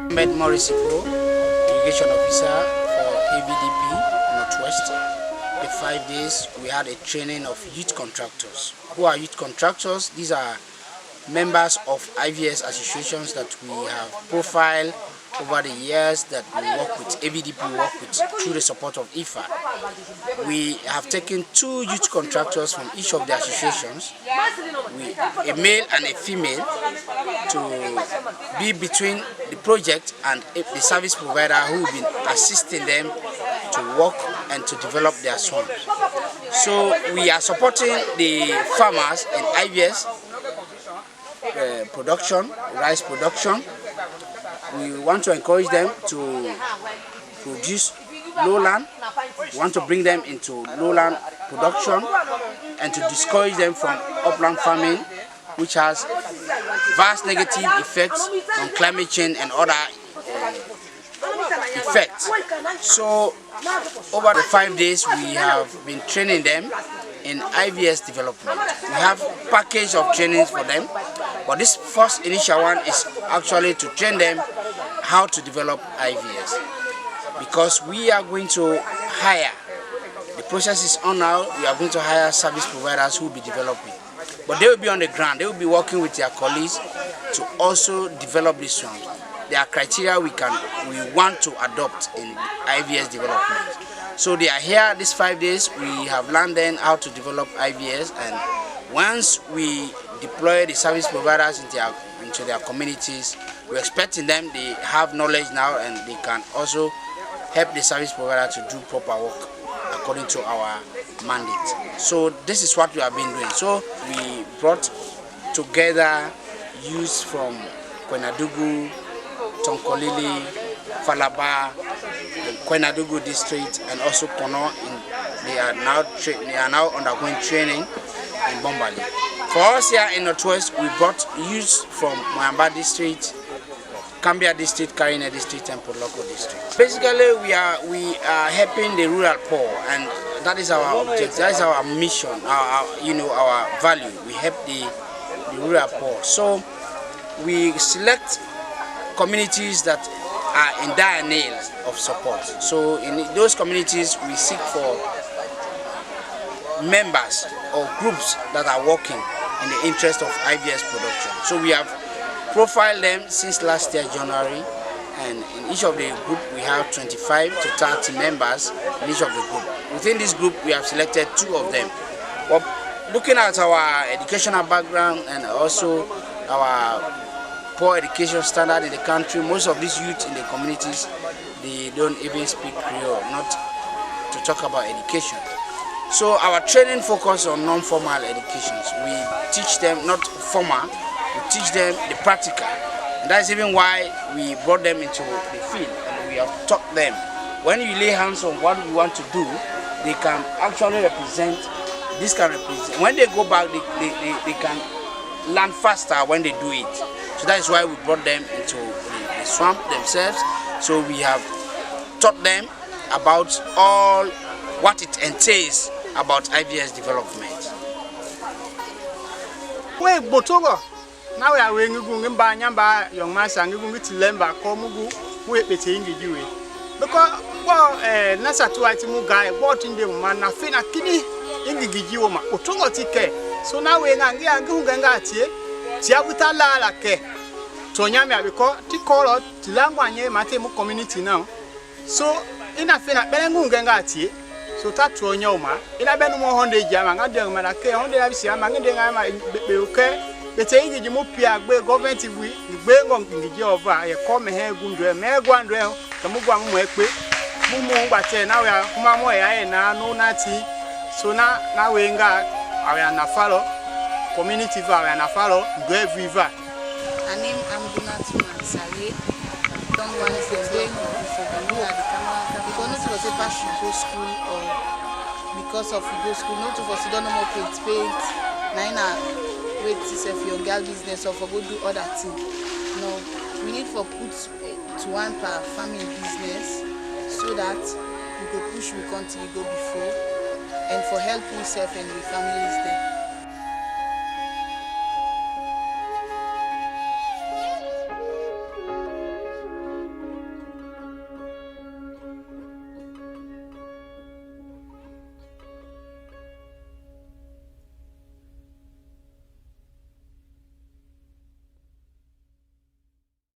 Mr Sippo, Irrigation Officer for AVDP Northwest. The 5 days we had a training of youth contractors. Who are youth contractors? These are members of IVS associations that we have profiled over the years that we work with AVDP, we work with through the support of IFA. We have taken 2 youth contractors from each of the associations, a male and a female, to be between the project and the service provider who will be assisting them to work and to develop their swamps. So we are supporting the farmers in IVS production, rice production. We want to encourage them to produce lowland. We want to bring them into lowland production and to discourage them from upland farming, which has vast negative effects on climate change and other effects. So over the 5 days we have been training them in IVS development. We have a package of trainings for them, but this first initial one is actually to train them how to develop IVS, because we are going to hire, the process is on now, we are going to hire service providers who will be developing, but they will be on the ground, they will be working with their colleagues to also develop these swamps. There are criteria we want to adopt in IVS development. So they are here these 5 days. We have learned them how to develop IVS, and once we deploy the service providers into their communities, we're expecting them, they have knowledge now and they can also help the service provider to do proper work according to our mandate. So this is what we have been doing. So we brought together youths from Kwenadugu, Tonkolili, Falaba, Kwenadugu district, and also Kono. They are now undergoing training in Bombali. For us here in Northwest, we brought youths from Moyamba district, Cambia district, Karine district, and Podloko district. Basically, we are helping the rural poor, and that is our objective. That is our mission. Our value. We help the rural poor. So we select communities that are in dire need of support. So in those communities, we seek for members or groups that are working in the interest of IVS production. So we have profiled them since last year, January, and in each of the group we have 25 to 30 members in each of the group. Within this group, we have selected 2 of them. Well, looking at our educational background and also our poor education standard in the country, most of these youth in the communities, they don't even speak Creole, not to talk about education. So our training focus on non-formal educations. We teach them, not formal, we teach them the practical. And that's even why we brought them into the field and we have taught them. When you lay hands on what you want to do, they can actually represent, this can represent. When they go back, they can learn faster when they do it. So that is why we brought them into the swamp themselves. So we have taught them about all what it entails about IVS development. Now we are going to buy young man and going to lemba komugu we pete ingi because nasa tu atimu guy bought in the man na fina kini ingi gijiwo ma otungo tike. So now we ngangi nganga tie tiabuta la ke tonyamia because ti call tilangwa nye mate mu community now. So ina fina belengu nganga tie so tatu onyoma ina benu mo honde jama ngade ngama ke honde abisi ama ngende ngama be bete ingi mu pia gbe government wi gbe ngongiji over e come he gundu me gwandu e kamugwa mu ekpe mu ngba na we kuma mo ya na no nati so na we nga awe na follow community va awe na follow gbe viva. Anim Ambunatu Mansale don't want to say for the new at the camera because not to say pass go school or because of go school not to for don't know more paint na wait if your girl business or for go do other thing. No, we need for put to one per family business so that we go push we continue go before and for help yourself and the families there.